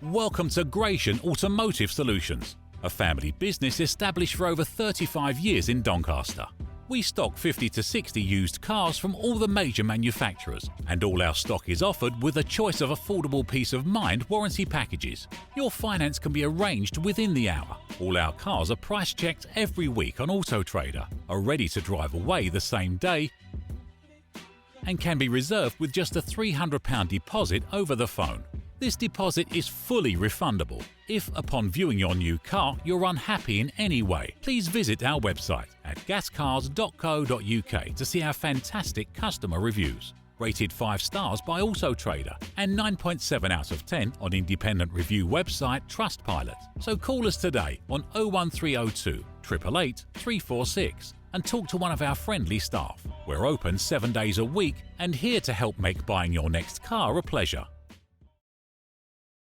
Welcome to Gratian Automotive Solutions, a family business established for over 35 years in Doncaster. We stock 50 to 60 used cars from all the major manufacturers, and all our stock is offered with a choice of affordable peace of mind warranty packages. Your finance can be arranged within the hour. All our cars are price checked every week on Auto Trader, are ready to drive away the same day, and can be reserved with just a £300 deposit over the phone. This deposit is fully refundable. If, upon viewing your new car, you're unhappy in any way, please visit our website at gascars.co.uk to see our fantastic customer reviews. Rated 5 stars by Auto Trader and 9.7 out of 10 on independent review website Trustpilot. So call us today on 01302 888 346 and talk to one of our friendly staff. We're open 7 days a week and here to help make buying your next car a pleasure.